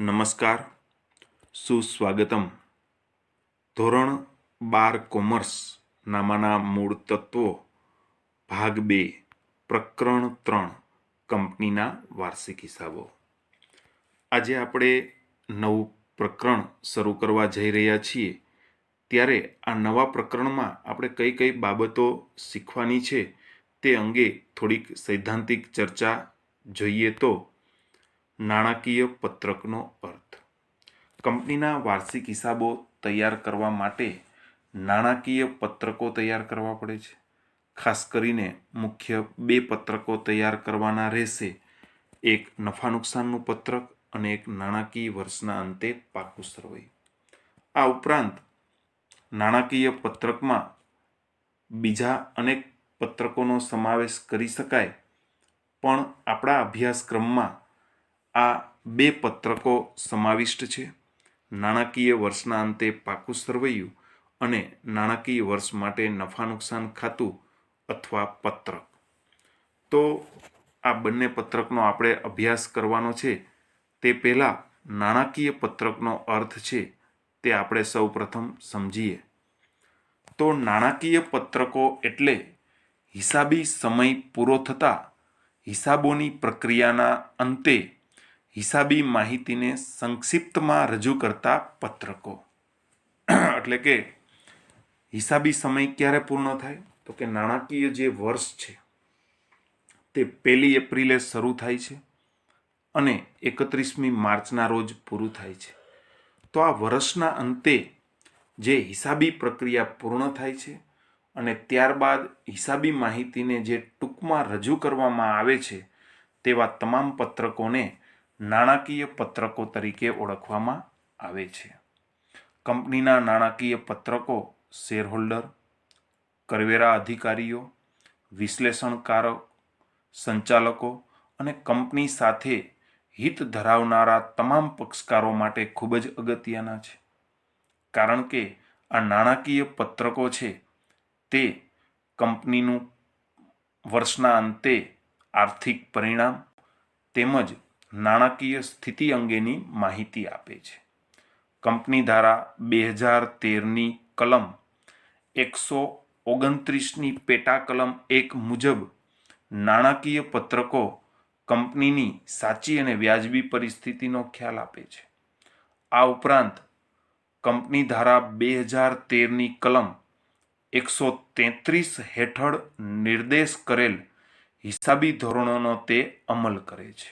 નમસ્કાર, સુસ્વાગતમ. ધોરણ 12 કોમર્સ નામાના મૂળ તત્વો ભાગ 2 પ્રકરણ 3 કંપનીના વાર્ષિક હિસાબો. આજે આપણે નવું પ્રકરણ શરૂ કરવા જઈ રહ્યા છીએ. ત્યારે આ નવા પ્રકરણમાં આપણે કઈ કઈ બાબતો શીખવાની છે તે અંગે થોડીક સૈદ્ધાંતિક ચર્ચા જોઈએ. તો નાણાકીય પત્રકનો અર્થ. કંપનીના વાર્ષિક હિસાબો તૈયાર કરવા માટે નાણાકીય પત્રકો તૈયાર કરવા પડે છે. ખાસ કરીને મુખ્ય 2 પત્રકો તૈયાર કરવાના રહેશે. એક નફા નુકસાનનું પત્રક અને એક નાણાકીય વર્ષના અંતે પાકું સરવૈયું. આ ઉપરાંત નાણાકીય પત્રકમાં બીજા અનેક પત્રકોનો સમાવેશ કરી શકાય, પણ આપણા અભ્યાસક્રમમાં આ 2 પત્રકો સમાવિષ્ટ છે: નાણાકીય વર્ષના અંતે પાકું સરવૈયું અને નાણાકીય વર્ષ માટે નફા નુકસાન ખાતું અથવા પત્રક. તો આ બંને પત્રકનો આપણે અભ્યાસ કરવાનો છે. તે પહેલાં નાણાકીય પત્રકનો અર્થ છે તે આપણે સૌ પ્રથમ સમજીએ. તો નાણાકીય પત્રકો એટલે હિસાબી સમય પૂરો થતાં હિસાબોની પ્રક્રિયાના અંતે હિસાબી માહિતીને સંક્ષિપ્તમાં રજૂ કરતા પત્રકો. એટલે કે હિસાબી સમય ક્યારે પૂર્ણ થાય? તો કે નાણાકીય જે વર્ષ છે તે 1 એપ્રિલે શરૂ થાય છે અને 31મી માર્ચના રોજ પૂરું થાય છે. તો આ વર્ષના અંતે જે હિસાબી પ્રક્રિયા પૂર્ણ થાય છે અને ત્યારબાદ હિસાબી માહિતીને જે ટૂંકમાં રજૂ કરવામાં આવે છે તેવા તમામ પત્રકોને નાણાકીય પત્રકો તરીકે ઓળખવામાં આવે છે. કંપનીના નાણાકીય પત્રકો શેરહોલ્ડર, કરવેરા અધિકારીઓ, વિશ્લેષણકારો, સંચાલકો અને કંપની સાથે હિત ધરાવનારા તમામ પક્ષકારો માટે ખૂબ જ અગત્યના છે. કારણ કે આ નાણાકીય પત્રકો છે તે કંપનીનું વર્ષના અંતે આર્થિક પરિણામ તેમજ નાણાકીય સ્થિતિ અંગેની માહિતી આપે છે. કંપની ધારા 2013ની કલમ 129ની પેટા કલમ 1 મુજબ નાણાકીય પત્રકો કંપનીની સાચી અને વ્યાજબી પરિસ્થિતિનો ખ્યાલ આપે છે. આ ઉપરાંત કંપની ધારા 2013ની કલમ 133 હેઠળ નિર્દેશ કરેલ હિસાબી ધોરણોનો તે અમલ કરે છે.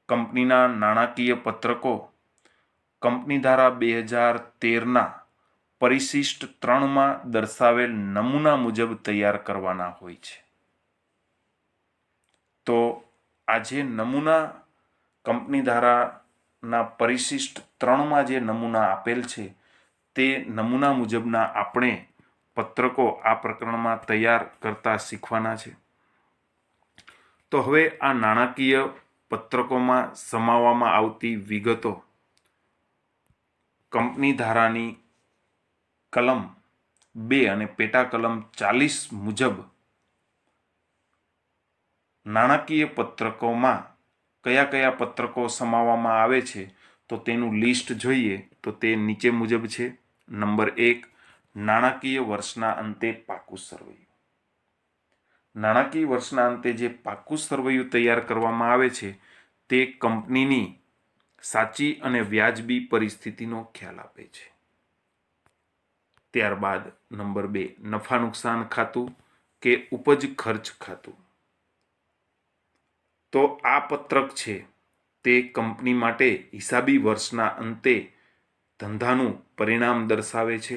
કંપનીના નાણાકીય પત્રકો કંપની ધારા 2013ના પરિશિષ્ટ 3માં દર્શાવેલ નમૂના મુજબ તૈયાર કરવાના હોય છે. તો આ જે નમૂના કંપની ધારાના પરિશિષ્ટ 3માં જે નમૂના આપેલ છે તે નમૂના મુજબના આપણે પત્રકો આ પ્રકરણમાં તૈયાર કરતા શીખવાના છે. તો હવે આ નાણાકીય પત્રકોમાં સમાવવામાં આવતી વિગતો. કંપની ધારાની કલમ 2 અને પેટા કલમ 40 મુજબ નાણાકીય પત્રકોમાં કયા કયા પત્રકો સમાવવામાં આવે છે તો તેનું લિસ્ટ જોઈએ તો તે નીચે મુજબ છે. નંબર 1, નાણાકીય વર્ષના અંતે પાકું સરવૈયું. નાણાકીય વર્ષના અંતે જે પાકું સરવૈયું તૈયાર કરવામાં આવે છે તે કંપનીની સાચી અને વ્યાજબી પરિસ્થિતિનો ખ્યાલ આપે છે. ત્યારબાદ નંબર 2, નફા નુકસાન ખાતું કે ઉપજ ખર્ચ ખાતું. તો આ પત્રક છે તે કંપની માટે હિસાબી વર્ષના અંતે ધંધાનું પરિણામ દર્શાવે છે.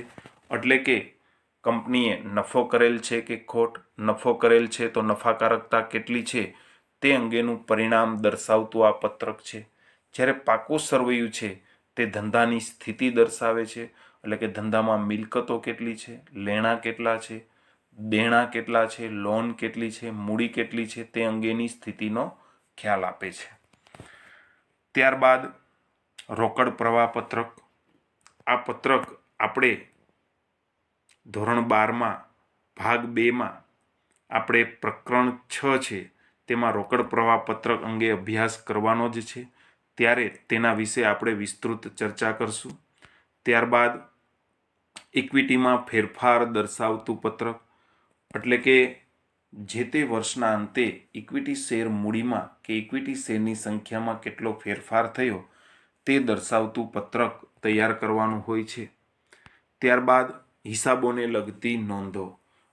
એટલે કે કંપનીએ નફો કરેલ છે કે ખોટ, નફો કરેલ છે તો નફાકારકતા કેટલી છે તે અંગેનું પરિણામ દર્શાવતું આ પત્રક છે. જ્યારે પાકું સરવૈયું છે તે ધંધાની સ્થિતિ દર્શાવે છે, એટલે કે ધંધામાં મિલકતો કેટલી છે, લેણા કેટલા છે, દેણા કેટલા છે, લોન કેટલી છે, મૂડી કેટલી છે, તે અંગેની સ્થિતિનો ખ્યાલ આપે છે. ત્યારબાદ રોકડ પ્રવાહ પત્રક. આ પત્રક આપણે ધોરણ 12માં ભાગ 2માં આપણે પ્રકરણ 6 છે તેમાં રોકડ પ્રવાહ પત્રક અંગે અભ્યાસ કરવાનો જ છે, ત્યારે તેના વિશે આપણે વિસ્તૃત ચર્ચા કરશું. ત્યારબાદ ઇક્વિટીમાં ફેરફાર દર્શાવતું પત્રક, એટલે કે જે તે વર્ષના અંતે ઇક્વિટી શેર મૂડીમાં કે ઇક્વિટી શેરની સંખ્યામાં કેટલો ફેરફાર થયો તે દર્શાવતું પત્રક તૈયાર કરવાનું હોય છે. ત્યારબાદ હિસાબોને લગતી નોંધો,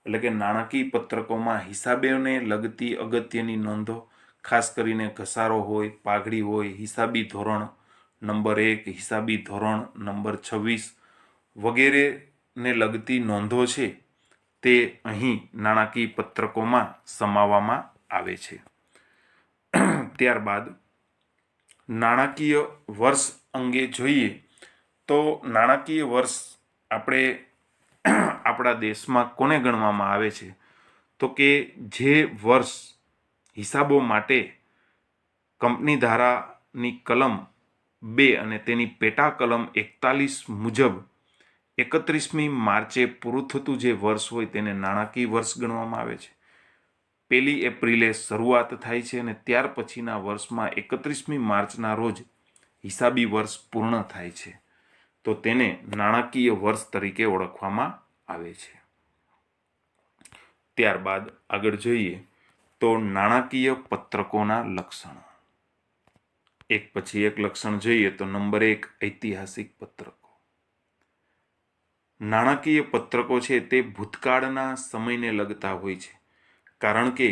એટલે કે નાણાકીય પત્રકોમાં હિસાબોને લગતી અગત્યની નોંધો, ખાસ કરીને ઘસારો હોય, પાઘડી હોય, હિસાબી ધોરણ નંબર 1, હિસાબી ધોરણ નંબર 26 વગેરેને લગતી નોંધો છે તે અહીં નાણાકીય પત્રકોમાં સમાવવામાં આવે છે. ત્યારબાદ નાણાકીય વર્ષ અંગે જોઈએ તો નાણાકીય વર્ષ આપણે આપણા દેશમાં કોને ગણવામાં આવે છે, તો કે જે વર્ષ હિસાબો માટે કંપની ધારાની કલમ 2 અને તેની પેટા કલમ 41 મુજબ 31મી માર્ચે પૂરું થતું જે વર્ષ હોય તેને નાણાકીય વર્ષ ગણવામાં આવે છે. 1 એપ્રિલે શરૂઆત થાય છે અને ત્યાર પછીના વર્ષમાં 31મી માર્ચના રોજ હિસાબી વર્ષ પૂર્ણ થાય છે, તો તેને નાણાકીય વર્ષ તરીકે ઓળખવામાં આવે છે. ત્યારબાદ આગળ જોઈએ તો નાણાકીય પત્રકોના લક્ષણો. એક પછી એક લક્ષણ જોઈએ તો નંબર 1, ઐતિહાસિક પત્રકો. નાણાકીય પત્રકો છે તે ભૂતકાળના સમયને લગતા હોય છે, કારણ કે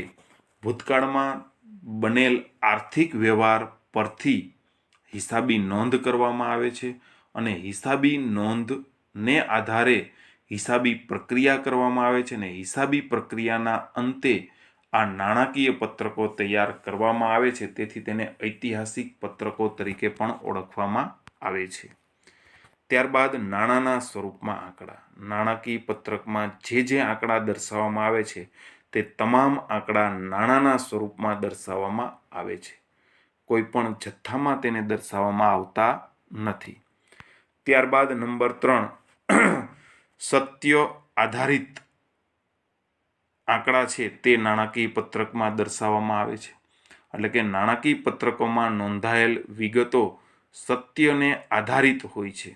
ભૂતકાળમાં બનેલ આર્થિક વ્યવહાર પરથી હિસાબી નોંધ કરવામાં આવે છે અને હિસાબી નોંધને આધારે હિસાબી પ્રક્રિયા કરવામાં આવે છે અને હિસાબી પ્રક્રિયાના અંતે આ નાણાકીય પત્રકો તૈયાર કરવામાં આવે છે, તેથી તેને ઐતિહાસિક પત્રકો તરીકે પણ ઓળખવામાં આવે છે. ત્યારબાદ નાણાંના સ્વરૂપમાં આંકડા. નાણાકીય પત્રકમાં જે આંકડા દર્શાવવામાં આવે છે તે તમામ આંકડા નાણાંના સ્વરૂપમાં દર્શાવવામાં આવે છે, કોઈ પણ જથ્થામાં તેને દર્શાવવામાં આવતા નથી. ત્યારબાદ નંબર 3, સત્ય આધારિત આંકડા છે તે નાણાકીય પત્રકમાં દર્શાવવામાં આવે છે, એટલે કે નાણાકીય પત્રકોમાં નોંધાયેલ વિગતો સત્યને આધારિત હોય છે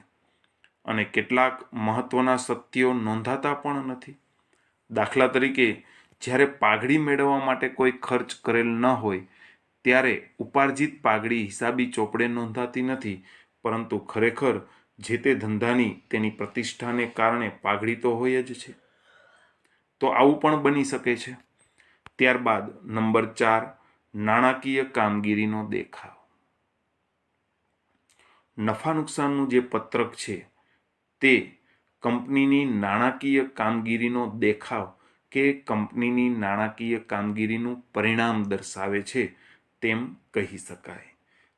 અને કેટલાક મહત્વના સત્યો નોંધાતા પણ નથી. દાખલા તરીકે જ્યારે પાઘડી મેળવવા માટે કોઈ ખર્ચ કરેલ ન હોય ત્યારે ઉપાર્જિત પાઘડી હિસાબી ચોપડે નોંધાતી નથી, પરંતુ ખરેખર જે તે ધંધાની તેની પ્રતિષ્ઠાને કારણે પાઘડી તો હોય જ છે. તો આવું પણ બની શકે છે. ત્યારબાદ નંબર 4, નાણાકીય કામગીરીનો દેખાવ. નફા નુકસાનનું જે પત્રક છે તે કંપનીની નાણાકીય કામગીરીનો દેખાવ કે કંપનીની નાણાકીય કામગીરીનું પરિણામ દર્શાવે છે તેમ કહી શકાય.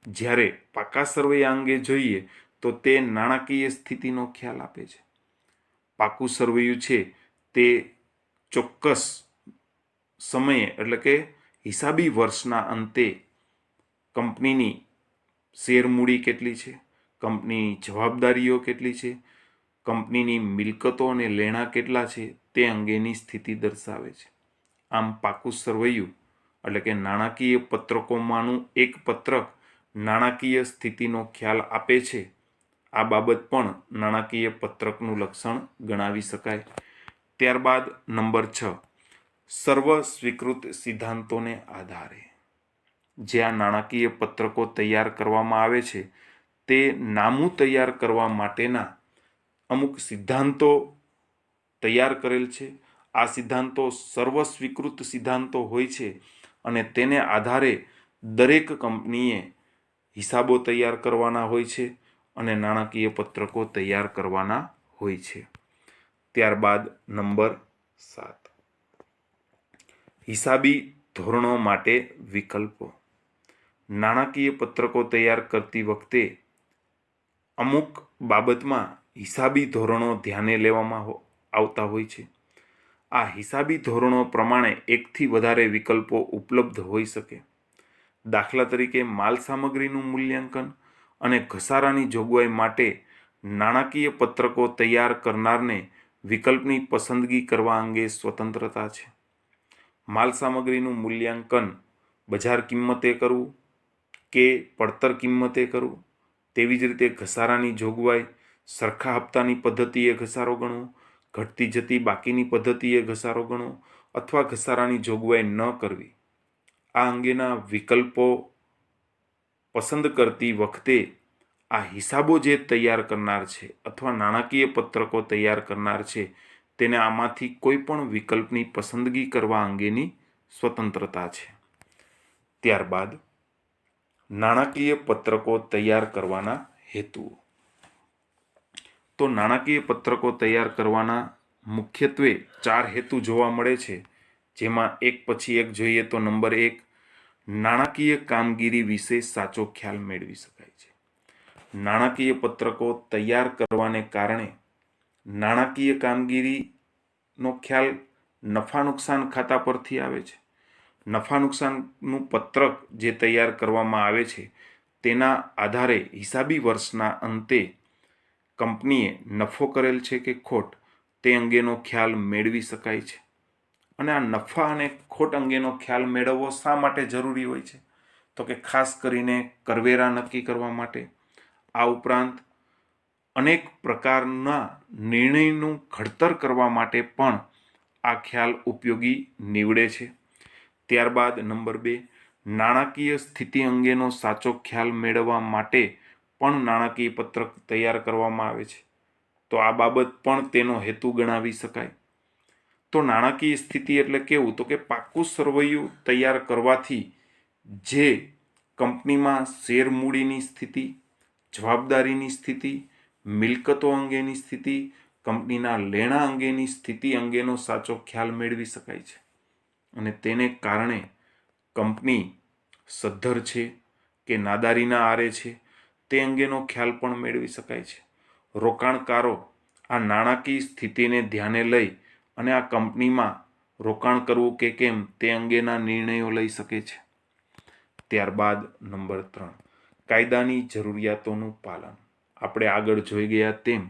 જ્યારે પાકા સરવૈયા અંગે જોઈએ તો તે નાણાકીય સ્થિતિનો ખ્યાલ આપે છે. પાકું સરવૈયું છે તે ચોક્કસ સમયે, એટલે કે હિસાબી વર્ષના અંતે કંપનીની શેર મૂડી કેટલી છે, કંપનીની જવાબદારીઓ કેટલી છે, કંપનીની મિલકતો અને લેણા કેટલા છે તે અંગેની સ્થિતિ દર્શાવે છે. આમ પાકું સરવૈયું એટલે કે નાણાકીય પત્રકોમાંનું એક પત્રક નાણાકીય સ્થિતિનો ખ્યાલ આપે છે. આ બાબત પણ નાણાકીય પત્રકનું લક્ષણ ગણાવી શકાય. ત્યારબાદ નંબર 6, સર્વ સ્વીકૃત સિદ્ધાંતોને આધારે. જે આ નાણાકીય પત્રકો તૈયાર કરવામાં આવે છે તે નામું તૈયાર કરવા માટેના અમુક સિદ્ધાંતો તૈયાર કરેલ છે. આ સિદ્ધાંતો સર્વ સ્વીકૃત સિદ્ધાંતો હોય છે અને તેને આધારે દરેક કંપનીએ હિસાબો તૈયાર કરવાના હોય છે અને નાણાકીય પત્રકો તૈયાર કરવાના હોય છે. ત્યારબાદ નંબર 7, હિસાબી ધોરણો માટે વિકલ્પો. નાણાકીય પત્રકો તૈયાર કરતી વખતે અમુક બાબતમાં હિસાબી ધોરણો ધ્યાને લેવામાં આવતા હોય છે. આ હિસાબી ધોરણો પ્રમાણે એકથી વધારે વિકલ્પો ઉપલબ્ધ હોઈ શકે. દાખલા તરીકે માલ સામગ્રીનું મૂલ્યાંકન અને ઘસારાની જોગવાઈ માટે નાણાકીય પત્રકો તૈયાર કરનારને વિકલ્પની પસંદગી કરવા અંગે સ્વતંત્રતા છે. માલ સામગ્રીનું મૂલ્યાંકન બજાર કિંમતે કરવું કે પડતર કિંમતે કરવું, તેવી જ રીતે ઘસારાની જોગવાઈ સરખા હપ્તાની પદ્ધતિએ ઘસારો ગણવો, ઘટતી જતી બાકીની પદ્ધતિએ ઘસારો ગણવો અથવા ઘસારાની જોગવાઈ ન કરવી. આ અંગેના વિકલ્પો પસંદ કરતી વખતે આ હિસાબો જે તૈયાર કરનાર છે અથવા નાણાકીય પત્રકો તૈયાર કરનાર છે તેને આમાંથી કોઈ પણ વિકલ્પની પસંદગી કરવા અંગેની સ્વતંત્રતા છે. ત્યારબાદ નાણાકીય પત્રકો તૈયાર કરવાના હેતુઓ. તો નાણાકીય પત્રકો તૈયાર કરવાના મુખ્યત્વે 4 હેતુ જોવા મળે છે, જેમાં એક પછી એક જોઈએ તો નંબર 1, નાણાકીય કામગીરી વિશે સાચો ખ્યાલ મેળવી શકાય છે. નાણાકીય પત્રકો તૈયાર કરવાને કારણે નાણાકીય કામગીરીનો ખ્યાલ નફા નુકસાન ખાતા પરથી આવે છે. નફા નુકસાનનું પત્રક જે તૈયાર કરવામાં આવે છે તેના આધારે હિસાબી વર્ષના અંતે કંપનીએ નફો કરેલ છે કે ખોટ તે અંગેનો ખ્યાલ મેળવી શકાય છે. અને આ નફા અને ખોટ અંગેનો ખ્યાલ મેળવવો શા માટે જરૂરી હોય છે? તો કે ખાસ કરીને કરવેરા નક્કી કરવા માટે. આ ઉપરાંત અનેક પ્રકારના નિર્ણયનું ઘડતર કરવા માટે પણ આ ખ્યાલ ઉપયોગી નીવડે છે. ત્યારબાદ નંબર 2, નાણાકીય સ્થિતિ અંગેનો સાચો ખ્યાલ મેળવવા માટે પણ નાણાકીય પત્રક તૈયાર કરવામાં આવે છે. તો આ બાબત પણ તેનો હેતુ ગણાવી શકાય. તો નાણાકીય સ્થિતિ એટલે કેવું? તો કે પાકું સરવૈયું તૈયાર કરવાથી જે કંપનીમાં શેર મૂડીની સ્થિતિ, જવાબદારીની સ્થિતિ, મિલકતો અંગેની સ્થિતિ, કંપનીના લેણા અંગેની સ્થિતિ અંગેનો સાચો ખ્યાલ મેળવી શકાય છે. અને તેને કારણે કંપની સદ્ધર છે કે નાદારીના આરે છે તે અંગેનો ખ્યાલ પણ મેળવી શકાય છે. રોકાણકારો આ નાણાકીય સ્થિતિને ધ્યાને લઈ અને આ કંપનીમાં રોકાણ કરવું કે કેમ તે અંગેના નિર્ણયો લઈ શકે છે. ત્યારબાદ નંબર 3, કાયદાની જરૂરિયાતોનું પાલન. આપણે આગળ જોઈ ગયા તેમ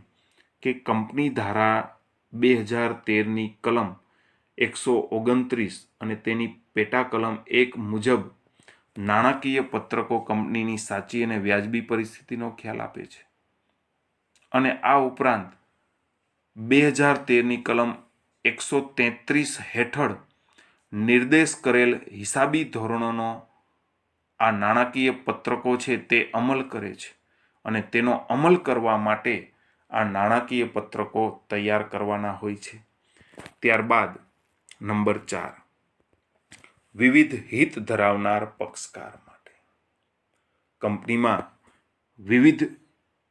કે કંપની ધારા 2013ની કલમ 129 અને તેની પેટા કલમ 1 મુજબ નાણાકીય પત્રકો કંપનીની સાચી અને વ્યાજબી પરિસ્થિતિનો ખ્યાલ આપે છે. અને આ ઉપરાંત 2013ની કલમ 133 હેઠળ નિર્દેશ કરેલ હિસાબી ધોરણોનો આ નાણાકીય પત્રકો છે તે અમલ કરે છે. અને તેનો અમલ કરવા માટે આ નાણાકીય પત્રકો તૈયાર કરવાના હોય છે. ત્યારબાદ નંબર 4, વિવિધ હિત ધરાવનાર પક્ષકાર માટે. કંપનીમાં વિવિધ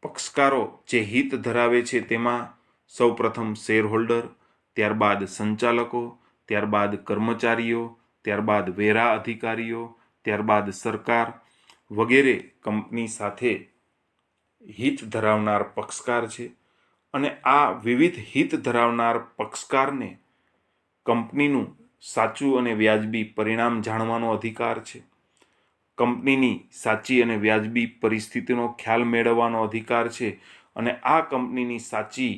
પક્ષકારો જે હિત ધરાવે છે તેમાં સૌપ્રથમ શેરહોલ્ડર, ત્યારબાદ સંચાલકો, ત્યારબાદ કર્મચારીઓ, ત્યારબાદ વેરા અધિકારીઓ, ત્યારબાદ સરકાર વગેરે કંપની સાથે હિત ધરાવનાર પક્ષકાર છે. અને આ વિવિધ હિત ધરાવનાર પક્ષકારને કંપનીનું સાચું અને વ્યાજબી પરિણામ જાણવાનો અધિકાર છે. કંપનીની સાચી અને વ્યાજબી પરિસ્થિતિનો ખ્યાલ મેળવવાનો અધિકાર છે. અને આ કંપનીની સાચી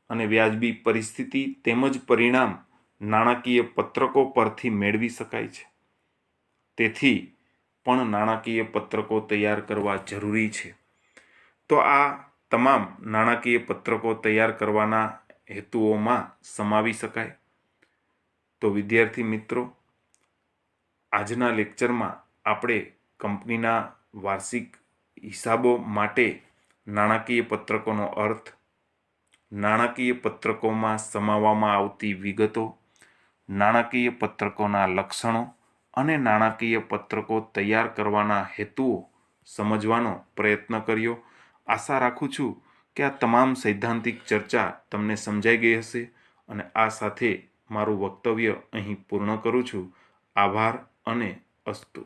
અને વ્યાજબી પરિસ્થિતિ તેમજ પરિણામ નાણાકીય પત્રકો પરથી મેળવી શકાય છે. તેથી પણ નાણાકીય પત્રકો તૈયાર કરવા જરૂરી છે. તો આ તમામ નાણાકીય પત્રકો તૈયાર કરવાના હેતુઓમાં સમાવી શકાય. તો વિદ્યાર્થી મિત્રો, આજના લેક્ચરમાં આપણે કંપનીના વાર્ષિક હિસાબો માટે નાણાકીય પત્રકોનો અર્થ, નાણાકીય પત્રકોમાં સમાવવામાં આવતી વિગતો, નાણાકીય પત્રકોના લક્ષણો અને નાણાકીય પત્રકો તૈયાર કરવાના હેતુઓ સમજવાનો પ્રયત્ન કર્યો. આશા રાખું છું કે આ તમામ સૈદ્ધાંતિક ચર્ચા તમને સમજાઈ ગઈ હશે. અને આ સાથે મારું વક્તવ્ય અહીં પૂર્ણ કરું છું. આભાર અને અસ્તુ.